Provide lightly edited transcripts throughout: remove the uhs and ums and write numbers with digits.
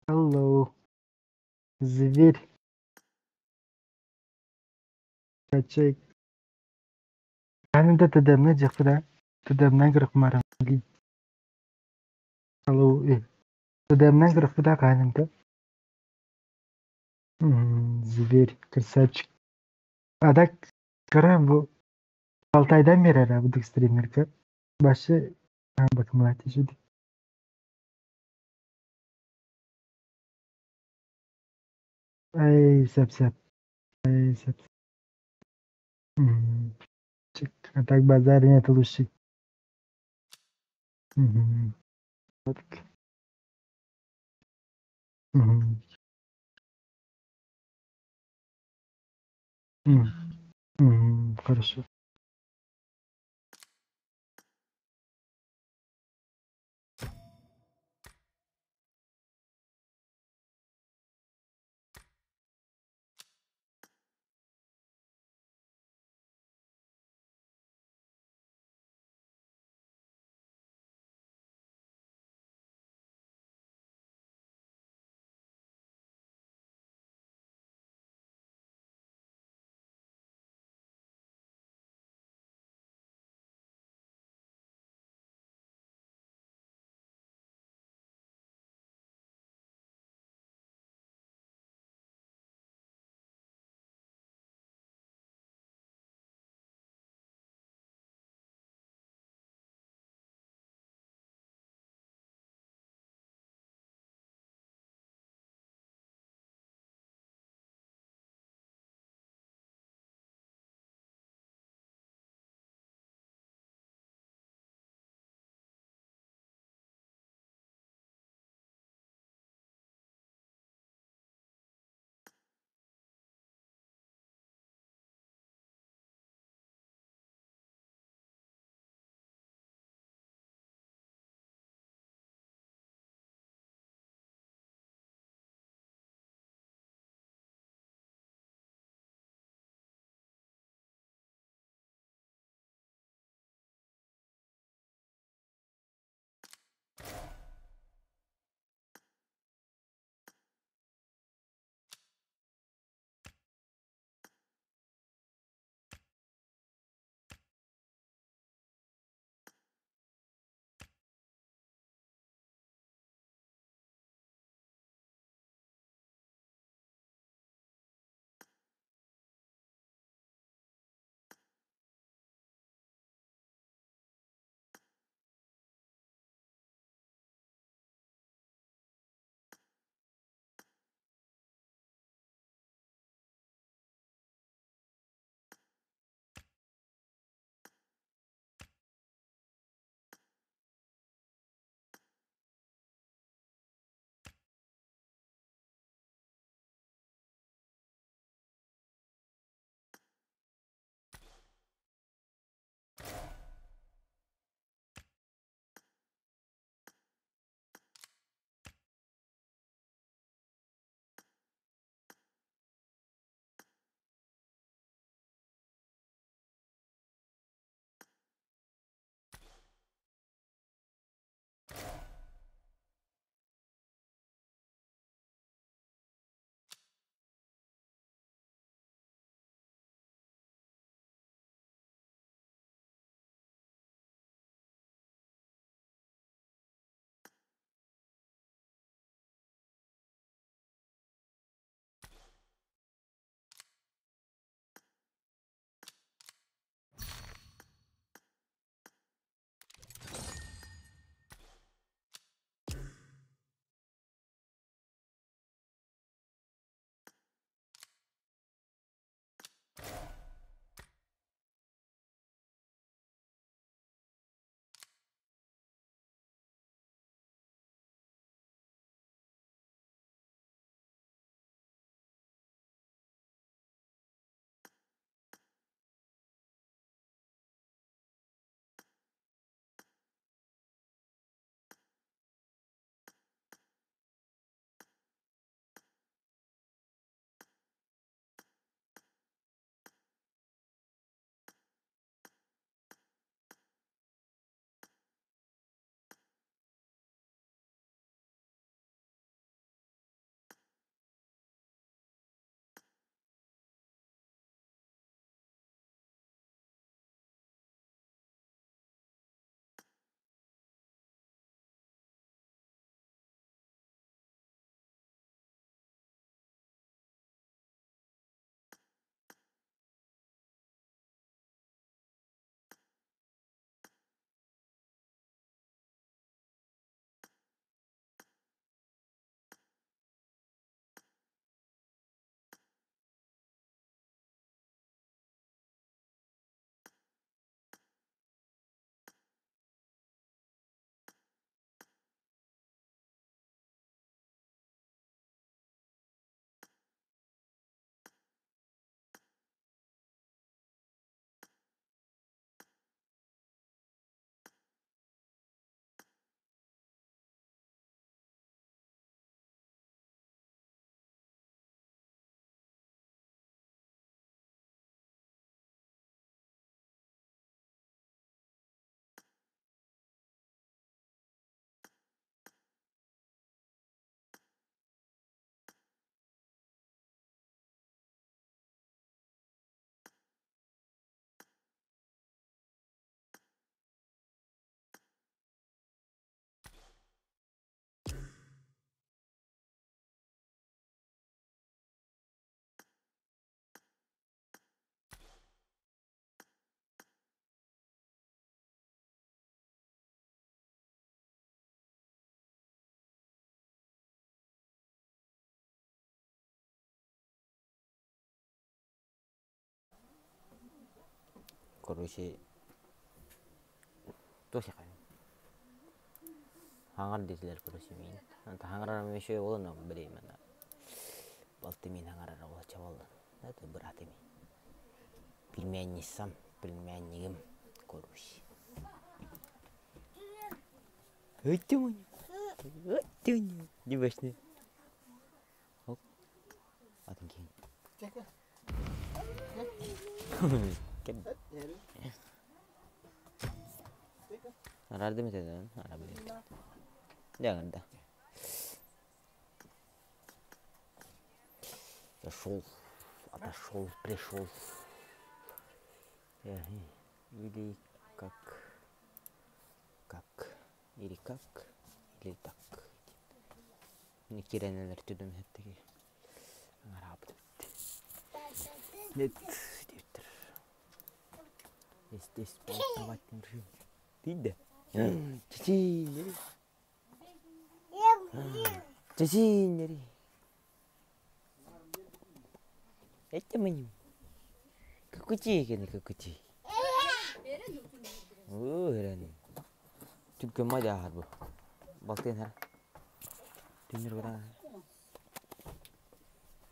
Hello, зверь, качай. Канында тедемне жакпыда. Тедемне кырыкмарам. Hello, тедемне кырыкпыда канымда. Зверь, красавчик. Адак, кырам бу Алтайдан бери арабыдык стримерка. Башы бакмлати жуди. Ай, сап-сап. Ай, сап. Чик. А так базар нет лучше. Вот. Мгм. Хорошо. короче, тосикай. Хангар дизелер короче мен. Анта хангарам еще олоно билейм анда. Балты мен хангарара болча болду. Это брат эми. Племянницам, племяннигим короче. Өттүмүн. Өттүн. Дибашны. Оп. Атын кийин. Кем? Рады метеден, арабы. Jangan dah. Зашел, отошел, пришел. Или или так. Не киренен эртүдүм хеттеги. Арабы. Нет, диптер. Здесь болтовать нужно. Видно? Чичи. Чичи. Это меню. Какучи. О, реально. Только мадя харбу. Балтен хар. Тинер гора.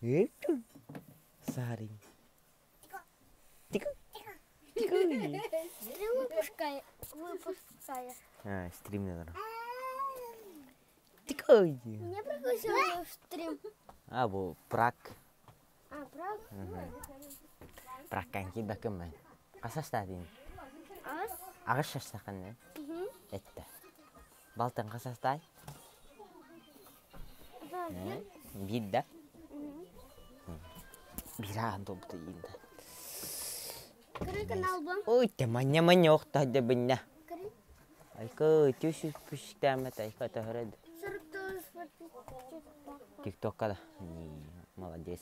Это сари. Тика. Выпуская. Стрим надо. Тика. Мне пригласили в стрим. Бу прак. Прак? Праккан кида кеме. Касастадин. Агаш шастакан. Это. Балтан касастай. Бидда. Биран добты инде. Кыры канал бу. Ой, те маня октады бинне. Айка тюшү пүштәмет айка тахред. 49 подписчиков. ТикТокка. Молодец.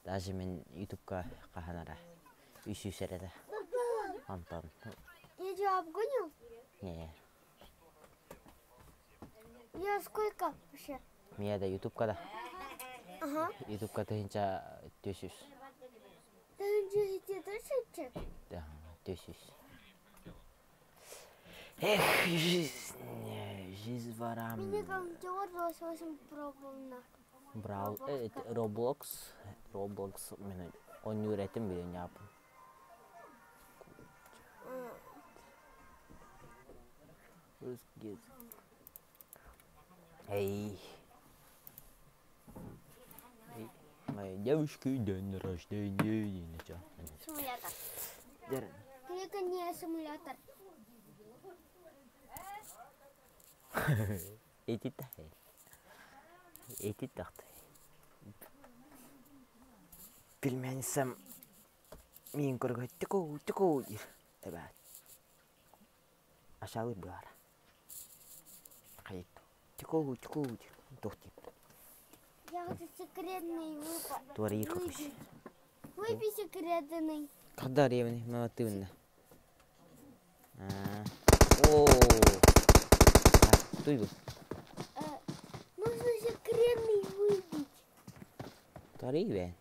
Даже мен ютубка каханара. Үсү середе. Антон. Я тебя обгонил? Не. Я сколько вообще? Меня да ютубка да. Ага. ютубка тенча тюшүс. Ты тоже? Да, тюшүс. Эх, жизнь ворам. Мне как 28 пробовал. Брау, Roblox мен он үйрәтем билен япым. Эй. Моя девушка день рождения. Симулятор. Дер. Это не симулятор. Эти тахты. Пельмени сам мен көргөй тику дир. Эбат. Ашалы бар. Кайт. Тику дир. Тохти. Я хочу секретный выпад. Твори какой. Выпей секретный. Когда ревный, молотывно. О. Туй. Нужно секретный выпить. Твори вен.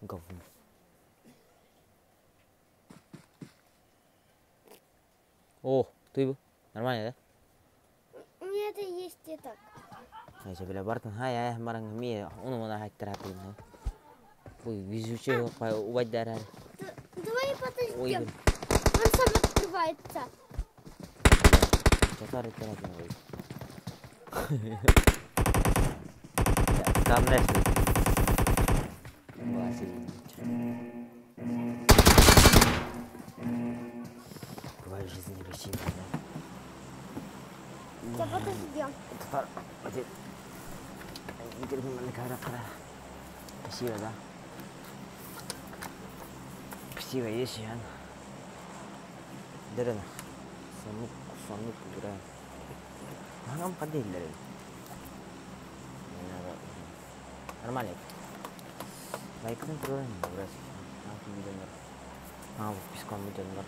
Говно. О, ты нормально, да? У меня это есть и так. Я тебе бартон, хай, марang ми, он мона хай терапин. Ой, везучий убать дара. Давай подождем. Ой, Он сам открывается. Чатары терапин. Там решил. Бывает жизнь не ручит. Сейчас подождем. Спасибо, да? Спасибо, есть я. Дерена. Санук играем. Нам ходили, Дерена. Нормально. Лайкын тұрайын, біраз. Видеолар. Пискан видеолар.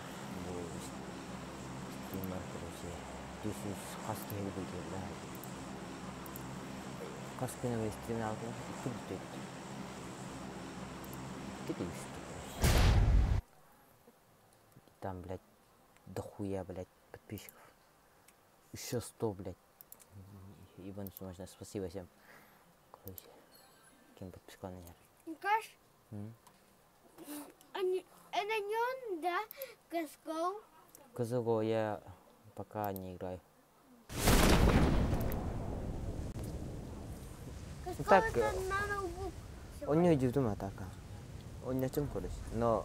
Стример, короче. 200 қас келді келді. Қас күні стрим алды. Күлді. Кетті. там, блядь, дохуя, блядь, подписчиков. Еще 100, блядь. Ебаный можно, спасибо всем. Короче, кем подписку на меня. Никаш? Это не он, да? Касков? Козыго я пока не играю. Касков Так, это на ноутбук. он не идет дома атака. Он не чем короче. Но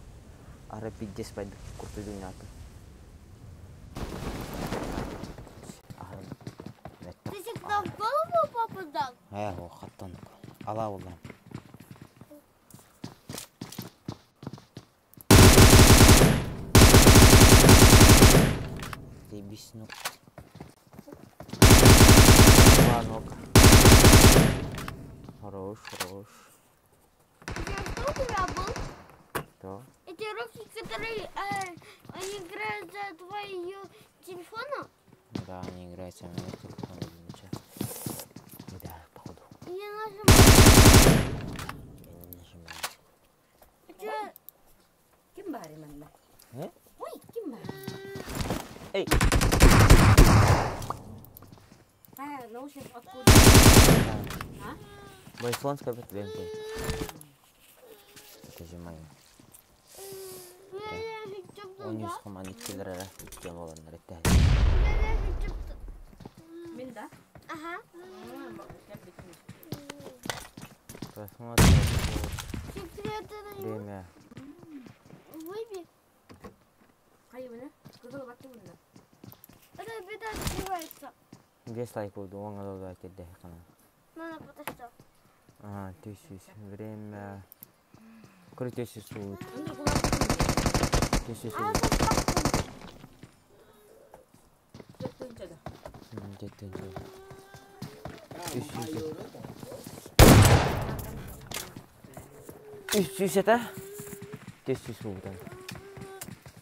арапид здесь пойду купить дуняту. Ты всегда в голову попадал? Его хатонку. Алла. Ты бесну. Ладно. Хорош. Что у тебя был? Что? Эти руки, которые они играют за твоего телефона? Да, они играют со мной в телефон. Да, походу. Я нажимаю. Я не нажимаю. Это... Кимбари манна. Ой, кимбари. Эй! Наушник откуда? А? Мой слон скажет ленты. Это же мои. Он не схоманит киллера. Тем более на ретаге. Минда? Ага. Посмотрим. Секреты Время. выбей. Кайвана? 그걸로 맞게 본다. Это беда открывается. Здесь лайк буду, он голова кидает. Надо подождать. Ага, 1000 время. Короче, 1000 сут. 1000 А сут. это как? 또 인자다. Где-то. 1000 сут. 1000 это? 1000 сут.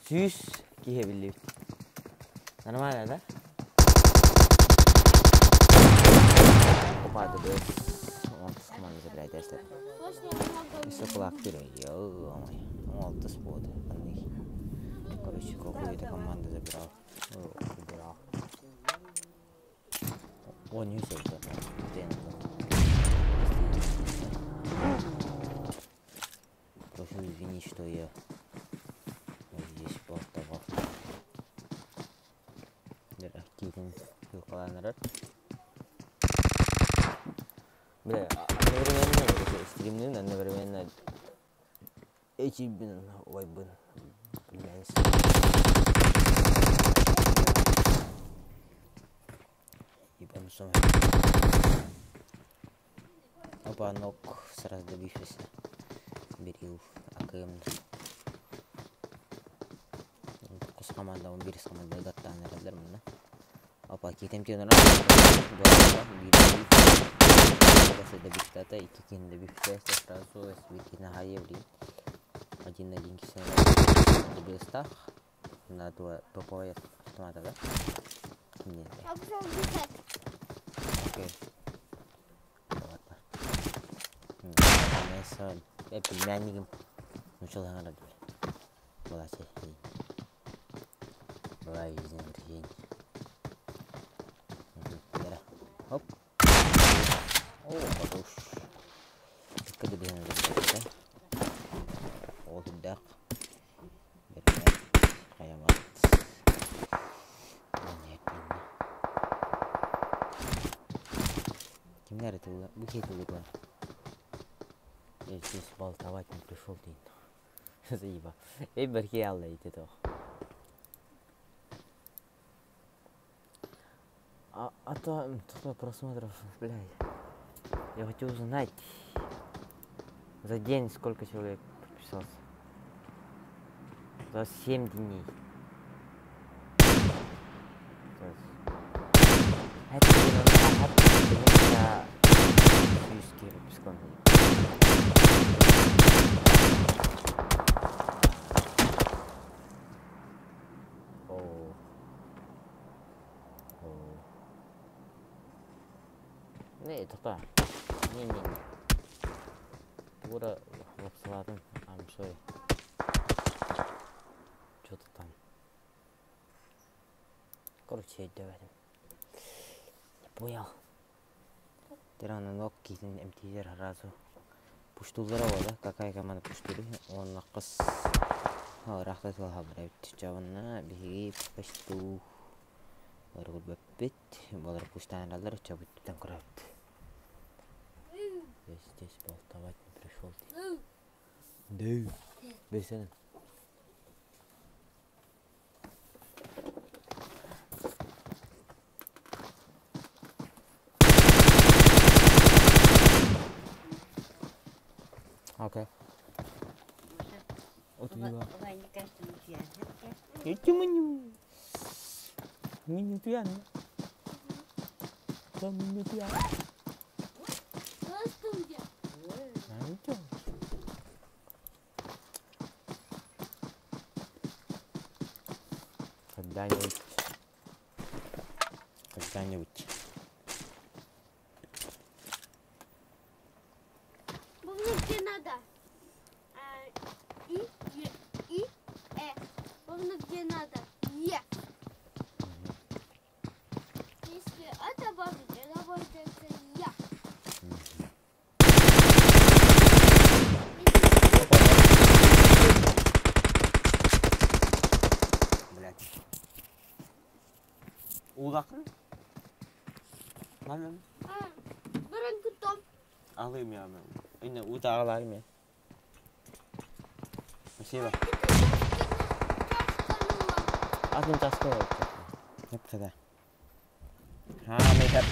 1000 кихебили. Нормально, да? Упаду без. Он с командой забирает, если. Если клавиатура, ё-моё. Он спот. Короче, какую-то команду забирал. Убирал. Он не все это. Прошу извинить, что я здесь болтовал. Какие-то юкаланры. Бля, одновременно стримны, одновременно эти, ой, блин, ебану сумму. Опа, ног сразу добившийся. Берил АКМ. С командой, он берет с командой гаттаны раздармын. Опа, кетем тен раз. Добившата, и кикин добившата сразу светит на еври. 1 на 1 кисен добился на 2 топовые автомата, да? Нет. Окей. Ладно. MACE я племянником начал играть. Была честь. Была изневерение. Оп. О, хорош. Когда бы я надо, да? О, да. Хаямат. Нет. Кимнер это было? Букет было. Я здесь болтовать не пришел, ты. Заеба. Эй, бархиалла, иди то. А то просмотров, блядь. Я хочу узнать за день сколько человек подписался. За 7 дней. Это я физически подпискал. Не, это так. Не. Пора лапсалатын, I'm sorry. Что-то там. Короче, давай. Не понял. Тирана нокки МТЗ сразу. Пуштулдара да? Какая команда пуштули? Он нақыс. Рахтат валхабрайт. Чаванна биги пушту. Баргул баппет. Балар пуштан алдар чабут танкрат. Здесь болтовать не пришел. Да. Бесен. Окей. Вот его. Это меню. Меню пьяный. Там меню пьяный. Когда-нибудь. Где надо? Помню, где надо. Если это бабушка, это будет я. Блядь. Улакын? Мамам. Баран кутом. Алым я мен. Инде ута алайм я. Спасибо. Азын таскай. Нет когда. Мейхап.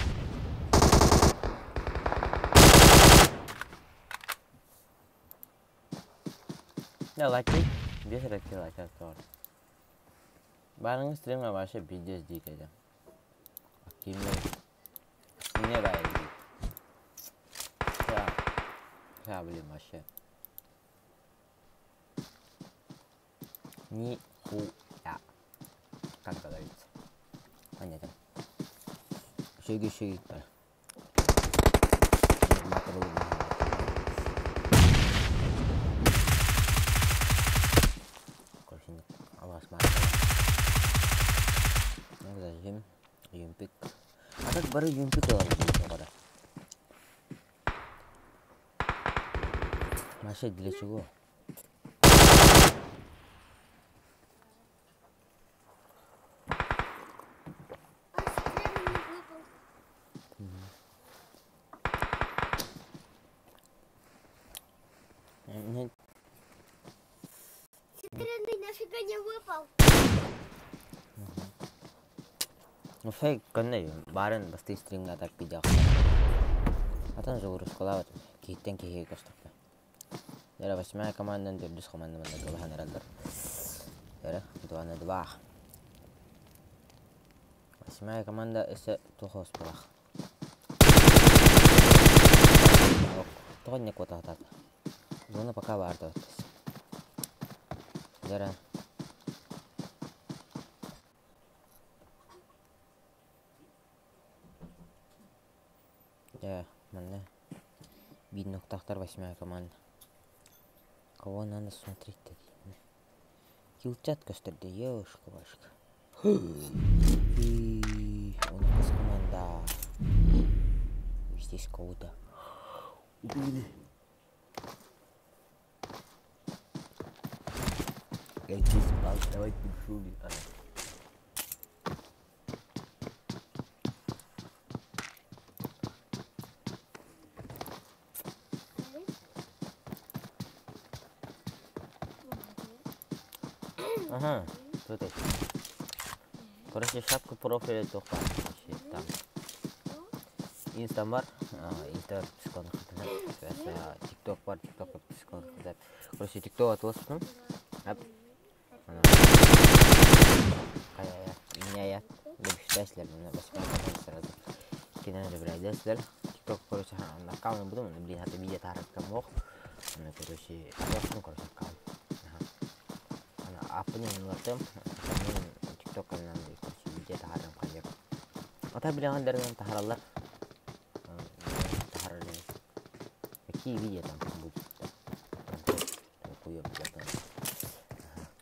Да, лайки. Без редки лайкать тоже. Барың стримге башы видео іздейді. Кемне бәрі. Я блин вообще. Нихуя. Как это говорится? Понятно. Шиги. Короче, вас зажим. Юмпик. А как бары юмпик ладно? Машать для чего? Нет. Секретный нафига не выпал. Ну фейк конный барен басты стрим на так пидях. А там же урушкалават киттен кихей костопа. Яра 8 командан дөрдүс команда мында кылган эралдар. Яра 2-2. 8 команда эсе тохос барах. Тогон не квотатат. Зона пока варто. Яра. Я, манне. Видно, тахтар 8 команда. Кого надо смотреть-то? Килчат костерде, ёшка-вашка. И у нас команда. Здесь кого-то. Я здесь спал, давай пишу. Ага, тут это. Короче, шапку профиля только там. Инстамар, интер психолог, тикток бар, тикток психолог. Короче, тикток отложим. Меня я добиваюсь, на 8 команд сразу. Кино добиваюсь, тикток, короче, на аккаунт буду, блин, это видео тарат камох. Короче, отложим, короче, аккаунт. Apa nih ngetem TikTok kan nanti kursi video taharam kanjak. Atau bilangan dari yang taharallah. Tahar ini. Beki video tam buk. Kuyo bilang.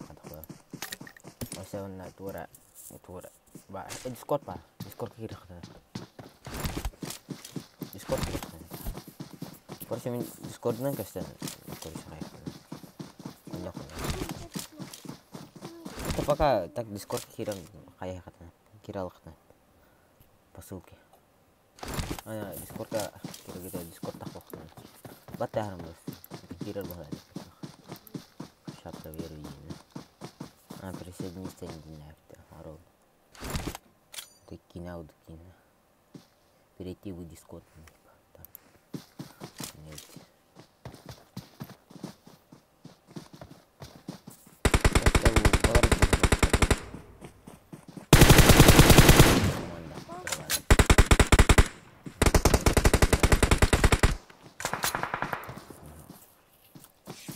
Atau apa? Masa nak tura itu ba Discord pak, Discord kira kata. Discord kira kata. Korsi min Discord nang kasih korsi saya. Banyak. Apakah tak Discord kira kayak kata, kira kata. Pasuki. Discord ka kira kita Discord tak waktu. Batah harus kira bahaya. Шапка веруина. Присоединиться не надо. Народ. Докина. Перейти в Discord.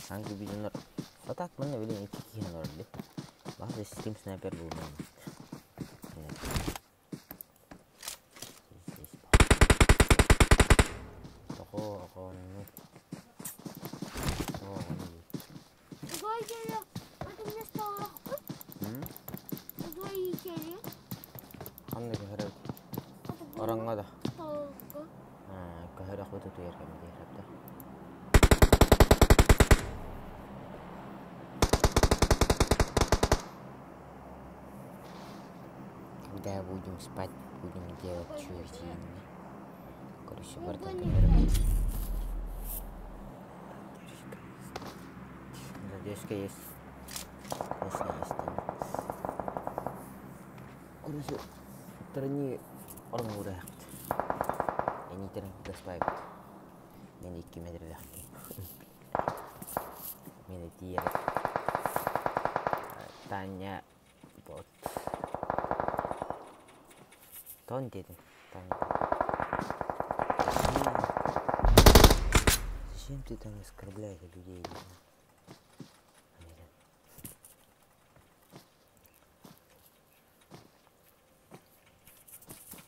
Sanki bir onlar atak bana böyle iki yanlar deh. Bazı stream sniper bulmam. Toko ne? Два геля. Это мне стало. Два геля. Hangi keharak? Orang ada. Стало. Keharak itu tuh ya kami keharak dah. Когда будем спать, будем делать чудо. Короче, борта камера. Задержка есть. Если есть. Короче, в стороне orang udah. Ini terang kita spike. Ini kimeter dah. Ini dia. Tanya bot. Тон дедим. Зачем ты там оскорбляешь людей?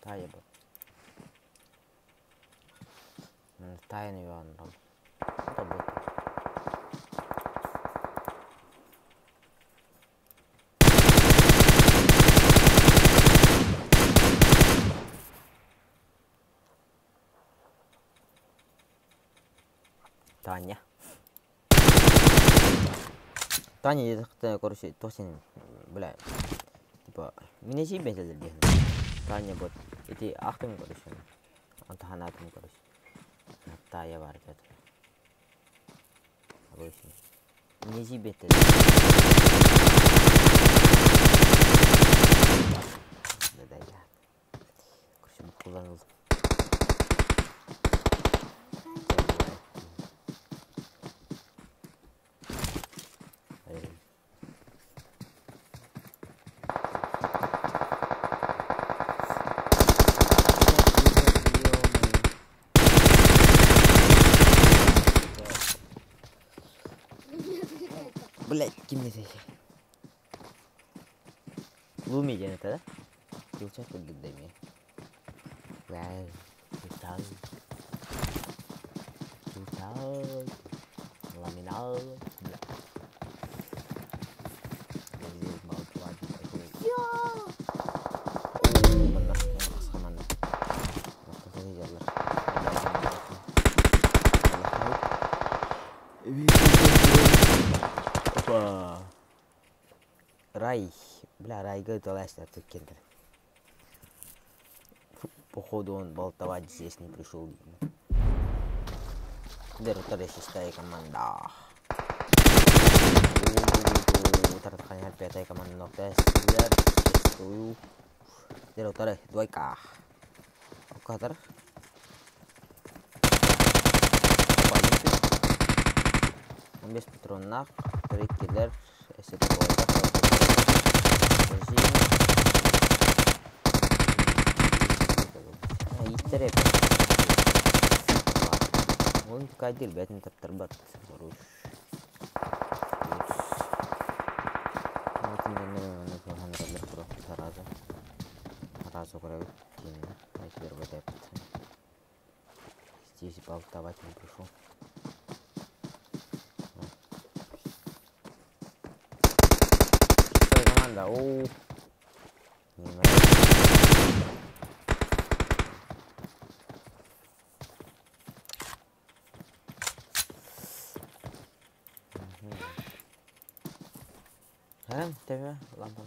Тая бы. Тая не вон там. Это будет. Таня это, короче, точно, бля, типа, меня себе это сделали. Таня вот, эти ахтами, короче, антаханатами, короче, Тая варит это. Обычно. Меня себе это. Да, короче, буквально. Блять, кем это? Луми где это, да? Девчат под дыми. Вау, читал. Ламинал. Рай, бля, Райга толась на тот кентер. Походу он болтовать здесь не пришел. Дерутая шестая команда. Тартханя пятая команда нокта. Дерутая двойка. Катер. Он без патронов. Три киллер. Если это он кадил бятин тарбат хорош. Вот иногда на хандралер просто разу кровь кинь, а теперь вот это. Здесь болтовать не пришел. Команда, Sekarang TV lampu.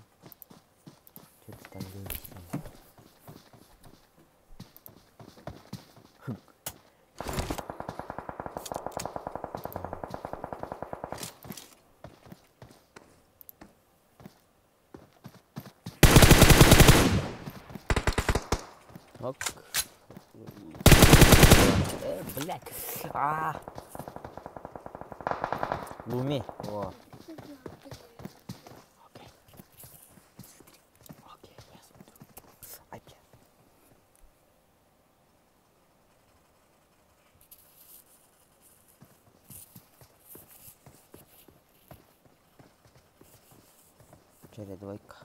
Cepetan dulu. Ок. Блядь. Луми. Во. Окей. Окей, я смотрю. Опять. Через двойка.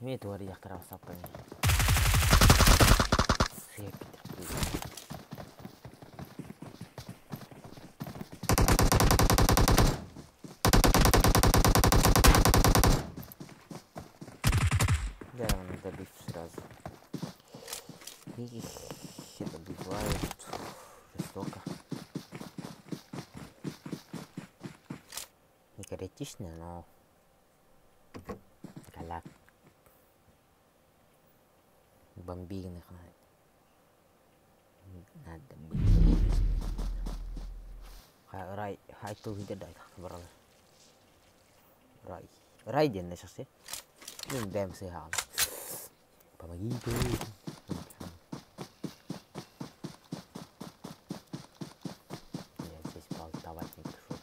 Мне это я краса по ней. Да, он добив сразу. И добивают жестоко. Не критично, но галак. Бомбийных надо быть. Рай то где дай, брат. Рай день на шоссе. Mình đem xe hỏng. Помогите. Я здесь болтовать не пришел.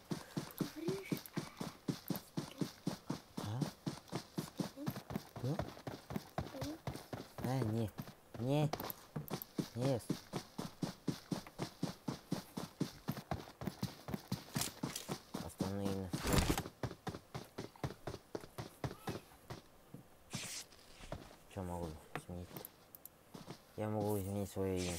А? Что? Не. Нет. Остальные на стол. Что могу изменить? Я могу изменить свое имя.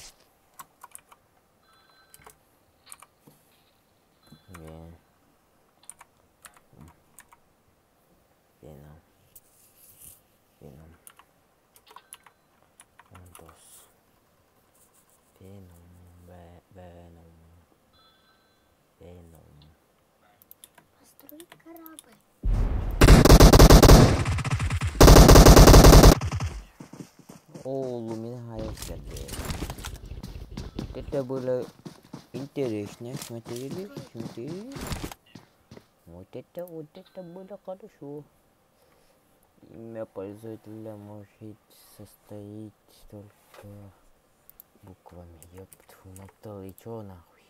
Веном. Веном. Построить корабль. О, луминая святая. Это было интересно. Смотрели? Вот это было хорошо. Имя пользователя может состоять только буквами. Ёпт, умотал и чё нахуй?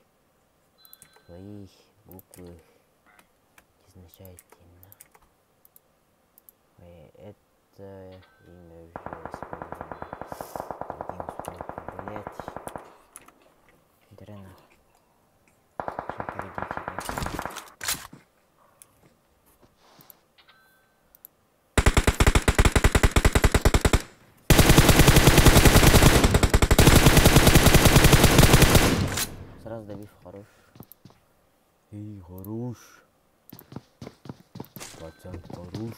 Свои буквы изначально. Это имя уже использовано другим способом. Блять. Дрена. Что перейдите, сразу добив, хорош. Эй, хорош. Пацан, хорош.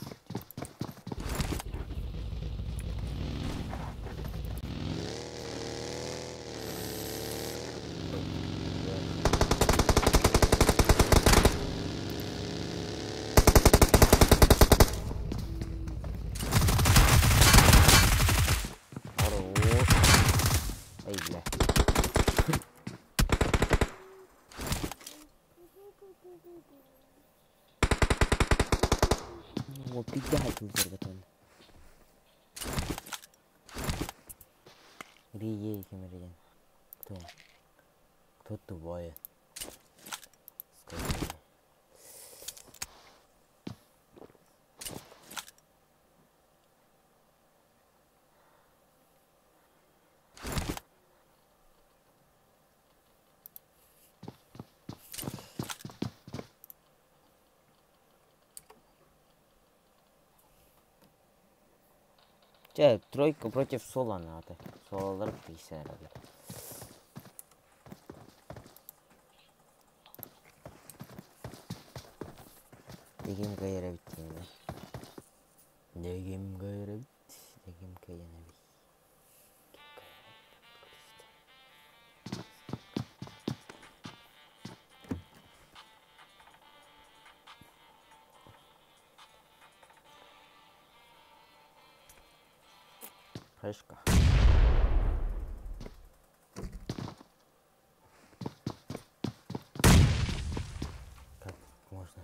Хорош. Эй, бля. О, пидать не готовы. Где есть камерин? Кто тупой? Скажи мне. Тройка против Соло надо. Соло 50 надо. Дегим гайрабит. Дегим гайрабит. Дегим гайрабит. хаешка. Как можно?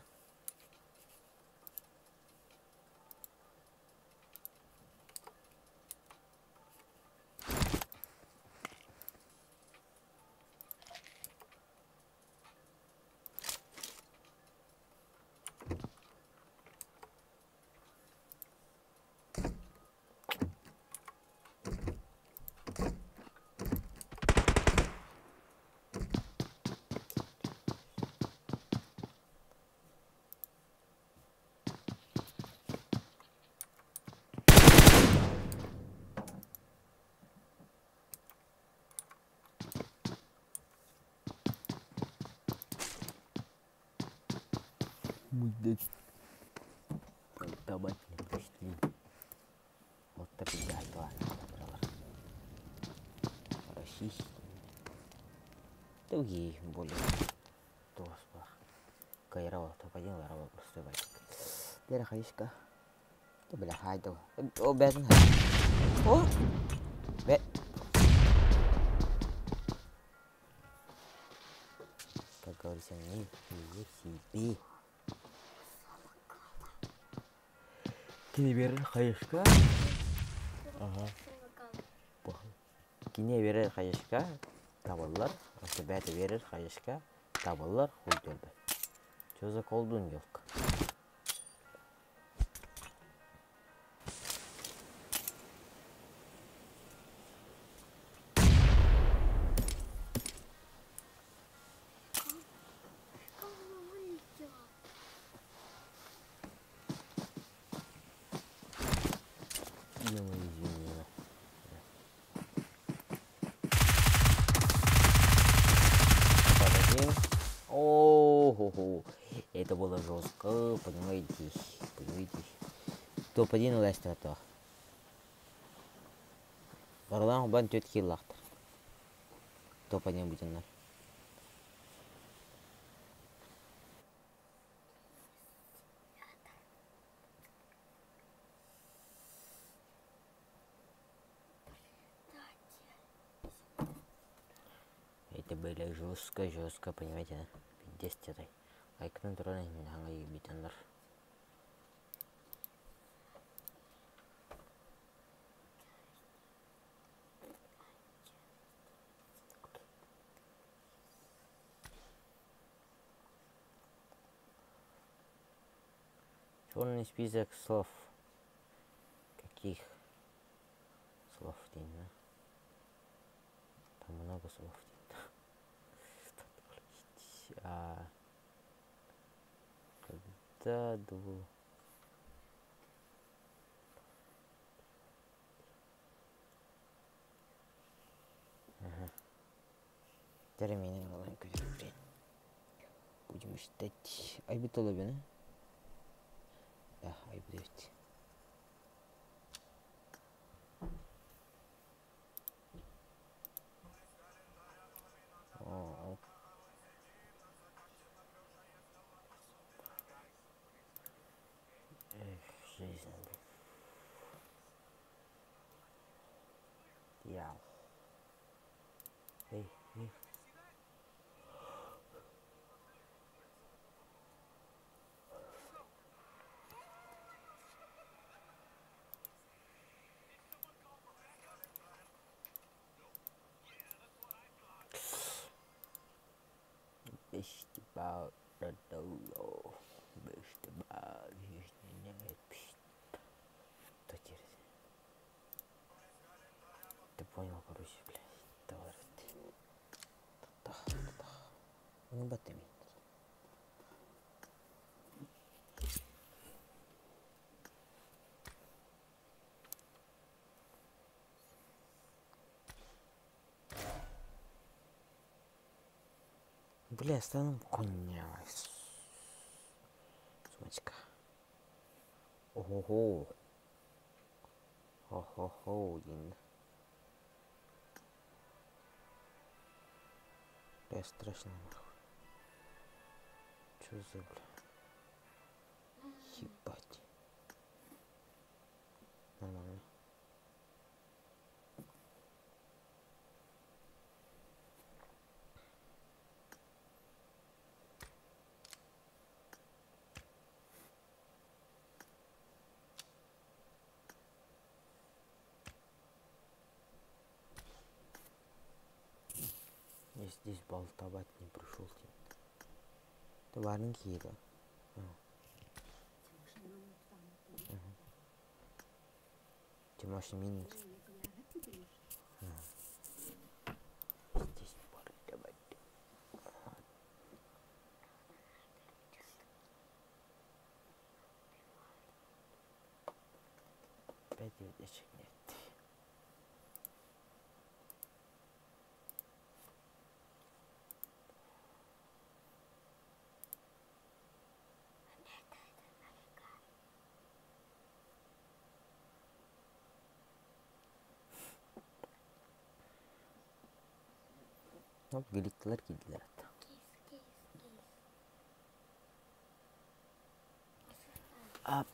Будет табать не пришли. Вот так и да, ладно. Российский. Другие более толстых. Кайрова, топ-1 ларова просто байтик. Дера хаишка. То бля хайдо. О, бязн. О! Бе. Как говорится, не себе. Kini verir hayışka. Aha. Kini verir hayışka. Табылар. Осы бәті verir hayışka. Табылар. Хуйдырды. Чоза колдун yok. О-хо-хо. Это было жестко, понимаете? Топ-1 уластыр то. Бардан бан 4 килл лақтыр. Топ-1 бүтінлер. Это было жестко, понимаете, да? 10 этой. Айкның тұраны мен аңай бүтінлер. Черный список слов. Каких слов деймін? Там много слов деймін. Когда дву... Термины маленько время. Будем считать. Айбит олабины? Да, айбит. О. Жизнь. Я. Эй. Best about the dolo. Best about his name. Что теперь? Ты понял, короче, блядь. Товарищ. Не батами. Бля, стану коня. Сумочка. Ого-го. Хо-хо-хо, один. Бля, страшно нахуй. Чё за, бля? Ебать. Нормально. здесь болтовать не пришел. Ты варенки еда. Домашний минус. Здесь болтовать. Опять видишь, нет. Великолар кидлер. Ап.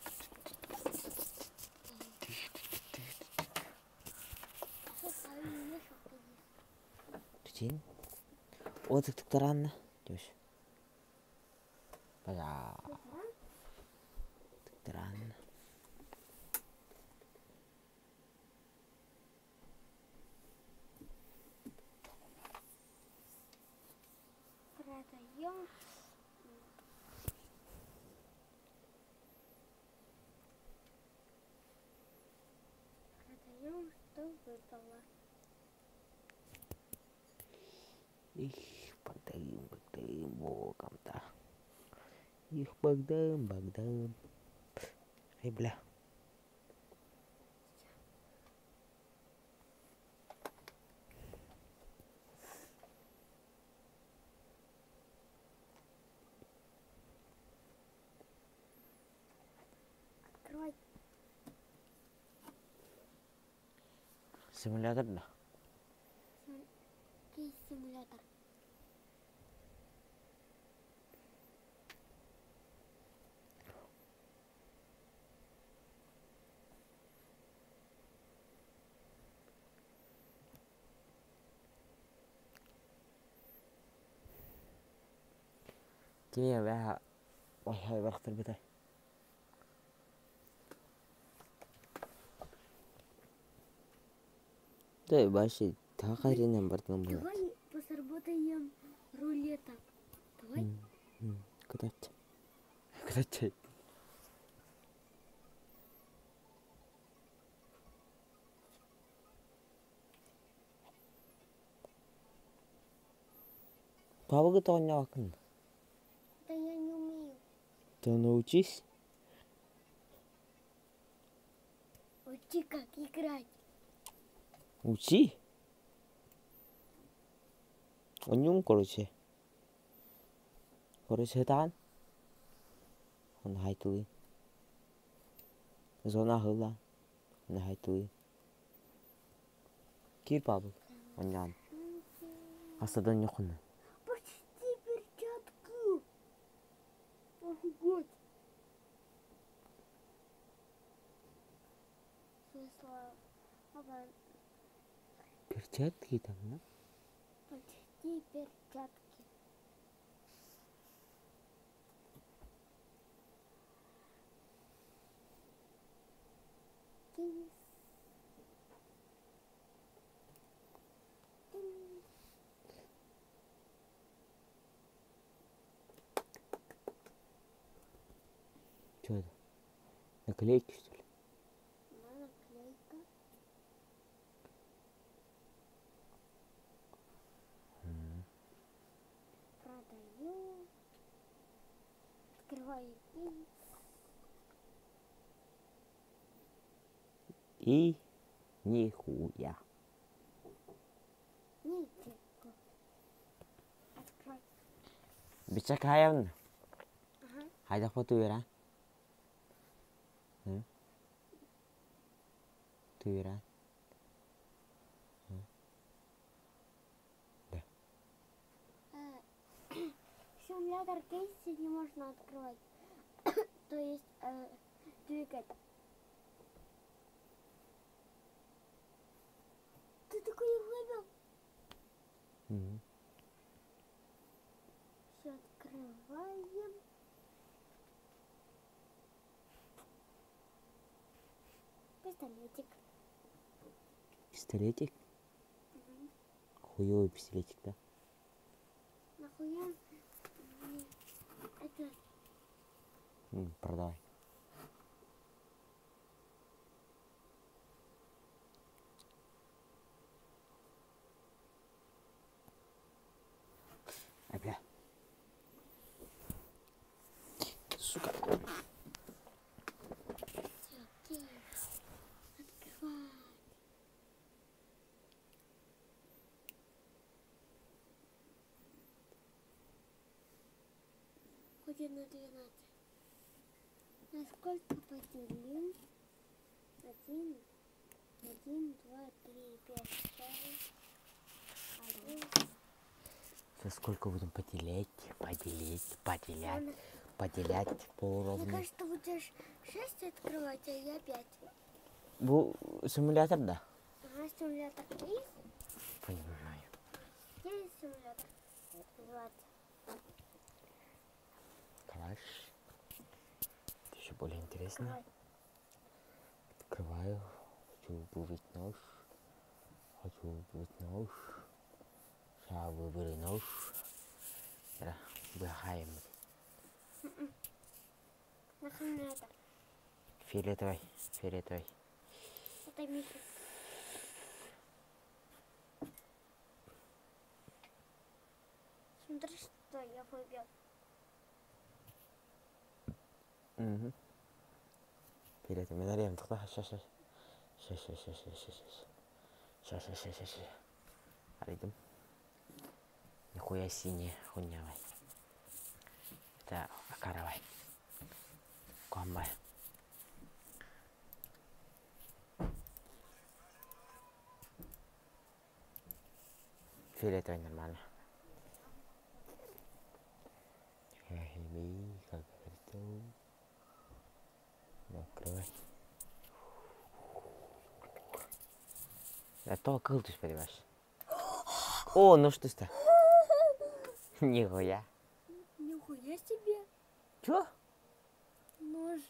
Тин. Отык тыктаранна. Дёш. Бажа. Тыктаранна. Продаем. Продаем, что выпало. Их Багдам, богом-то. Их Багдам. Эй, бля. Открывай. Симулятор, да? Симулятор. Тебе бля. Ой, вахтер битай. Да, баши, тахаринен бартын болады. Давай посработаем рулета. Давай. Куда-то. Куда-то. Папа то не вакын. Да я не умею. Ты научись. Учи, как играть. Учи. Он короче. Короче, дан. Он хайтуи. Зона хыла. Он хайтуи. Кир папа. Он ян. Асадан yok. Почти перчатки. Офигеть. Смысла. Перчатки там, да? Почти перчатки. Тинь. Тинь. Что это? Наклейки, что ли? Наклейка. Продаю. Открываю И нихуя. ничего. Открой. Бичак хаявн. Ага. Хайда фото вера. Ты вера. Да. Симулятор кейса не можно открывать. То есть двигать. Ты такой выбил? Все открываем. Пистолетик. Пистолетик? Хуёвый пистолетик, да? Нахуя? Это Продавай. Бля. Сука. открывай. Ходим на 12. На сколько поделим? 1, 2, 3, 5, 6, 1. За сколько будем поделять? Ладно. Поделять Мне полуровно. кажется, будешь 6 открывать, а я 5. Бу симулятор, да? Ага, симулятор 3. Понимаю. Есть симулятор 20. Калаш. Это еще более интересно. Давай. Открываю. Хочу выбрать нож. Сейчас выберу нож. Выхаем. Нахрен на это. Фиолетовый. Это Миша. Смотри, что я выбил. Фиолетовый. Наверное, сейчас. Аридим. Нихуя синий, хуйнявый. Это акаровый. Комбай. Фиолетовый нормально. Как говорится. Открывай. А то кыл ты понимаешь. О, ну что это? Нихуя. Нихуя себе. Чё? Нож.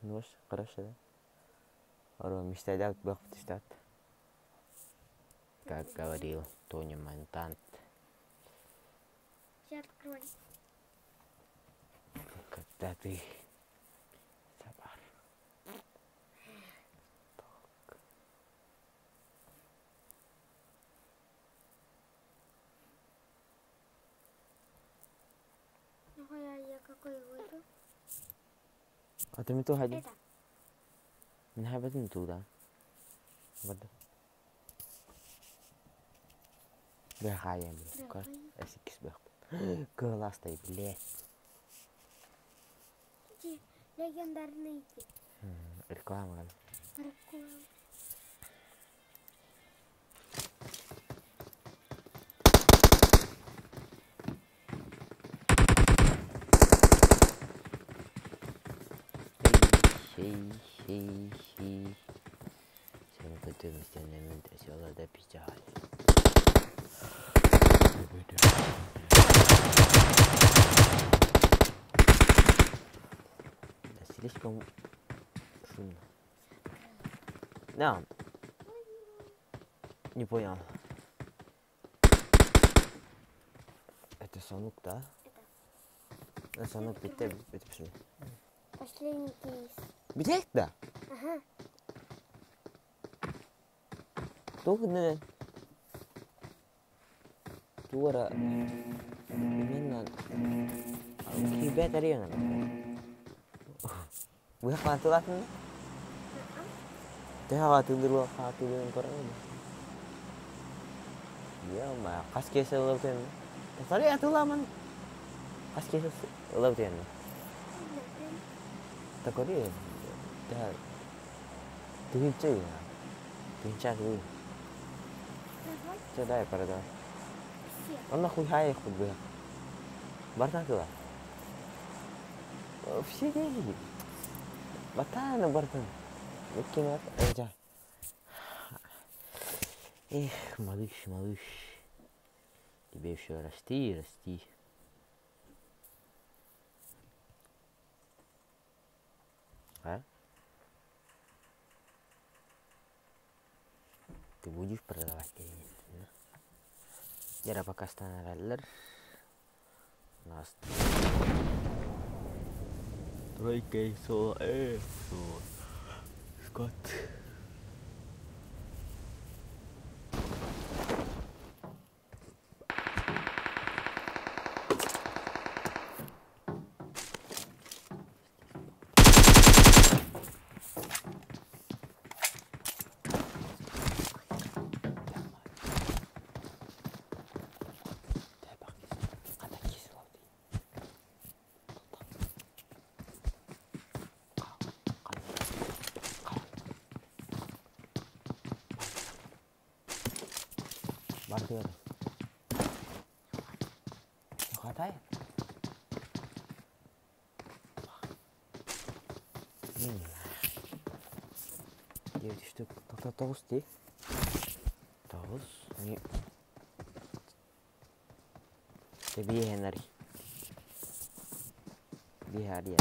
Нож, хорошо, да? Ору, мечтать бог потестат. Как говорил Тони Монтант. Сейчас открой. Когда ты собар. Нихуя, я какой выбил? А ты мету ходи. Это. Меня об этом туда. Вот. Бегаем, блядь. Бегаем. Если кис бег. Глаз стоит, блядь. Эти легендарные. Реклама. Реклама. Хей. Всем готовности на минуту села до пиздяли. Да слишком шумно. Да. Не понял. Это санук, да? Это санук, это пошли. Последний кейс. Где да? Ага. Тугны. Туара. Именно. Кибет арена. Вы хватило? Ты хватило корона. Я ма, каскесы ловтен. Посмотри, а ты ламан. Каскесы ловтен. Такой ли? Да. Ты винчай. Винчай ты. Давай Что дай продавай. все. Он нахуй хай хоть бы. Бартан туда. Все деньги. Батана бартан. Выкинут. Эйджа. Эх, малыш. Тебе еще расти. А? Ты будешь продавать или нет? Я пока стану. Нас. Тройка соло. Скот. Barter. Не хватает? Девять штук. Кто толстый? Толст? Не. Тебе Генри. Биария.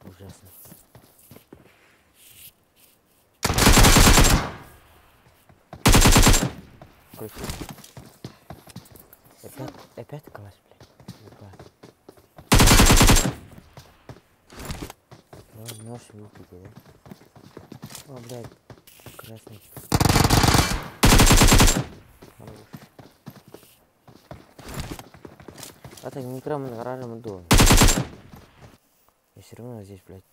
Ужасно. Крутит. Опять класс, блядь. Ну, нож выпить, да? О, блядь, красный. Хорош. А так микрофон на гаражном доме. Я все равно здесь, блядь.